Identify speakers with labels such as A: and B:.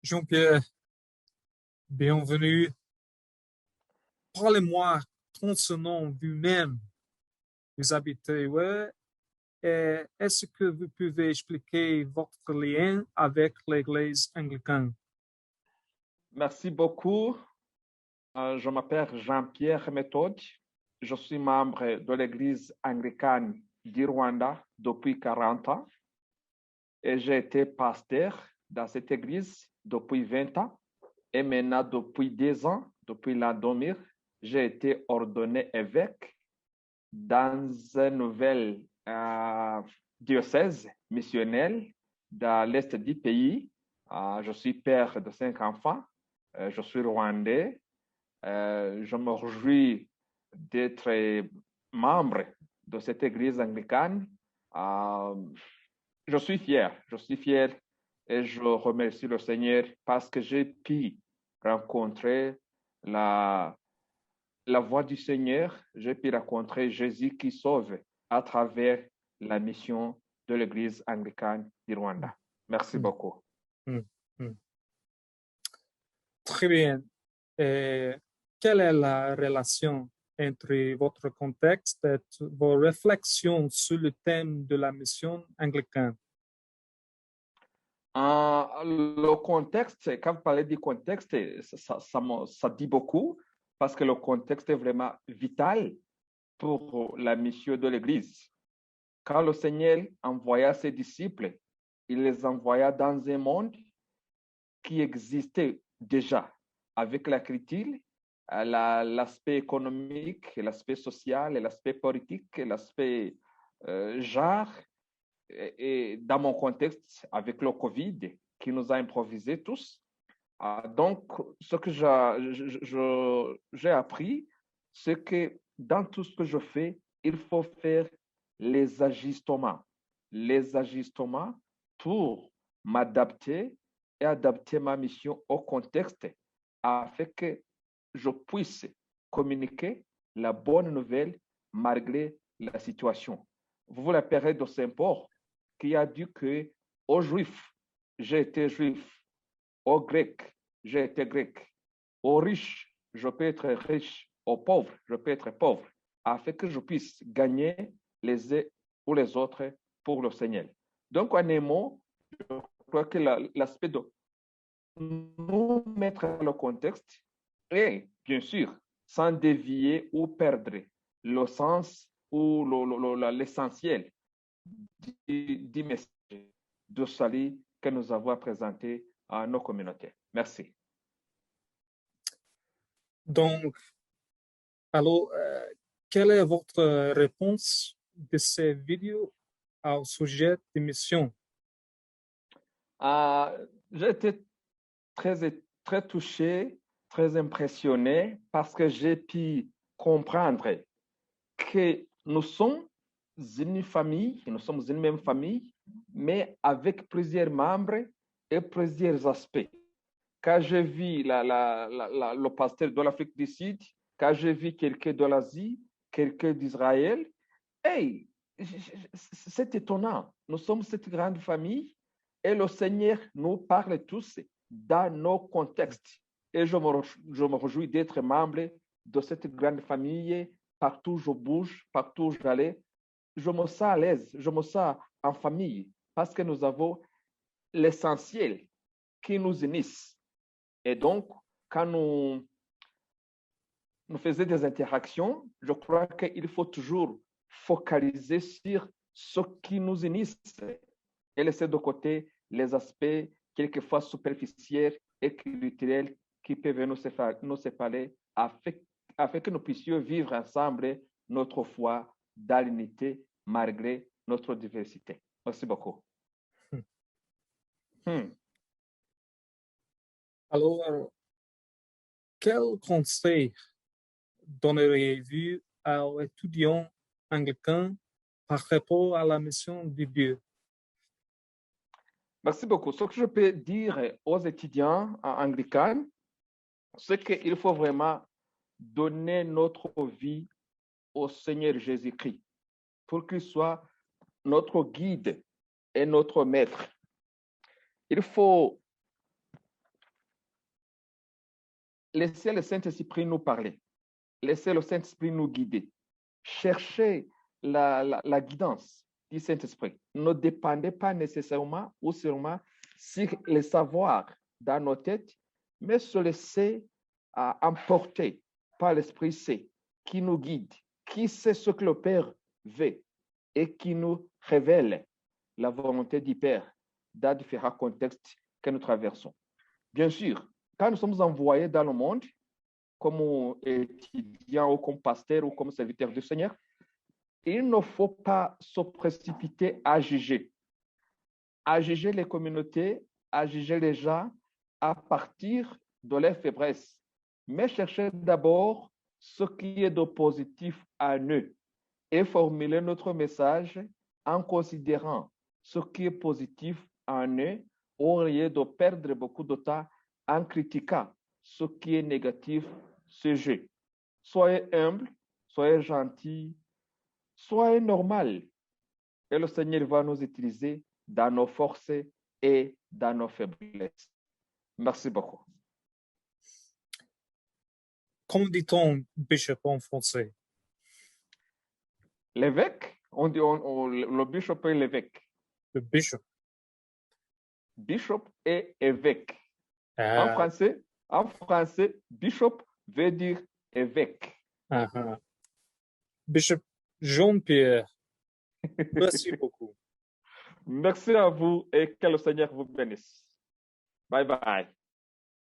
A: Jean-Pierre, bienvenue. Parlez-moi concernant vous-même. Vous habitez où et est-ce que vous pouvez expliquer votre lien avec l'Église anglicane?
B: Merci beaucoup. Je m'appelle Jean-Pierre Méthode. Je suis membre de l'Église anglicane du Rwanda depuis 40 ans et j'ai été pasteur dans cette église depuis 20 ans. Et maintenant, depuis 10 ans, depuis l'an 2000, j'ai été ordonné évêque dans un nouvel diocèse missionnel dans l'est du pays. Je suis père de 5 enfants. Je suis rwandais. Je me réjouis d'être membre de cette église anglicane. Je suis fier et je remercie le Seigneur parce que j'ai pu rencontrer la voix du Seigneur, j'ai pu rencontrer Jésus qui sauve à travers la mission de l'église anglicane du Rwanda. Merci beaucoup.
A: Très bien. Et quelle est la relation entre votre contexte et vos réflexions sur le thème de la mission anglicane?
B: Le contexte, quand vous parlez du contexte, ça dit beaucoup parce que le contexte est vraiment vital pour la mission de l'Église. Quand le Seigneur envoya ses disciples, il les envoya dans un monde qui existait déjà avec la critique, l'aspect économique, l'aspect social, l'aspect politique, l'aspect genre. Et dans mon contexte, avec le Covid qui nous a improvisé tous. Donc, ce que j'ai appris, c'est que dans tout ce que je fais, il faut faire les ajustements. Les ajustements pour m'adapter et adapter ma mission au contexte afin que je puisse communiquer la bonne nouvelle malgré la situation. Vous la période de Saint-Paul qui a dit que aux Juifs, j'ai été juif, aux Grecs, j'ai été grec, aux riches, je peux être riche, aux pauvres, je peux être pauvre, afin que je puisse gagner les uns ou les autres pour le Seigneur. Donc, en un mot, je crois que l'aspect de nous mettre dans le contexte et, bien sûr, sans dévier ou perdre le sens ou l'essentiel du message de salut que nous avons présenté à nos communautés. Merci.
A: Donc, alors, quelle est votre réponse de ces vidéos au sujet des missions?
B: J'ai été très touché, très impressionné parce que j'ai pu comprendre que nous sommes une famille, nous sommes une même famille, mais avec plusieurs membres et plusieurs aspects. Quand j'ai vu le pasteur de l'Afrique du Sud, quand j'ai vu quelqu'un de l'Asie, quelqu'un d'Israël, hey, c'est étonnant. Nous sommes cette grande famille et le Seigneur nous parle tous dans nos contextes. Et je me réjouis d'être membre de cette grande famille. Partout où je bouge, partout où j'allais, je me sens à l'aise, je me sens en famille parce que nous avons l'essentiel qui nous unisse. Et donc, quand nous faisons des interactions, je crois qu'il faut toujours focaliser sur ce qui nous unisse et laisser de côté les aspects quelquefois superficiels et culturels qui peuvent nous séparer afin que nous puissions vivre ensemble notre foi dans l'unité malgré notre diversité. Merci beaucoup.
A: Alors, quel conseil donneriez-vous aux étudiants anglicains par rapport à la mission de Dieu?
B: Merci beaucoup. Ce que je peux dire aux étudiants anglicans, c'est qu'il faut vraiment donner notre vie au Seigneur Jésus-Christ pour qu'il soit notre guide et notre maître. Il faut laissez le Saint-Esprit nous parler. Laissez le Saint-Esprit nous guider. Cherchez la guidance du Saint-Esprit. Ne dépendez pas nécessairement ou seulement sur le savoir dans nos têtes, mais se laisser emporter par l'Esprit Saint qui nous guide, qui sait ce que le Père veut et qui nous révèle la volonté du Père dans différents contextes que nous traversons. Bien sûr, quand nous sommes envoyés dans le monde, comme étudiants ou comme pasteurs ou comme serviteurs du Seigneur, il ne faut pas se précipiter à juger les communautés, à juger les gens à partir de leurs faiblesses, mais chercher d'abord ce qui est de positif en eux et formuler notre message en considérant ce qui est positif en eux au lieu de perdre beaucoup de temps en critiquant ce qui est négatif chez eux. Soyez humble, soyez gentil, soyez normal. Et le Seigneur va nous utiliser dans nos forces et dans nos faiblesses. Merci beaucoup.
A: Comment dit-on bishop en français?
B: L'évêque, on dit le bishop et l'évêque.
A: Le bishop.
B: Bishop et évêque.
A: Ah,
B: En français, bishop veut dire évêque.
A: Bishop Jean-Pierre, merci beaucoup.
B: Merci à vous et que le Seigneur vous bénisse. Bye bye.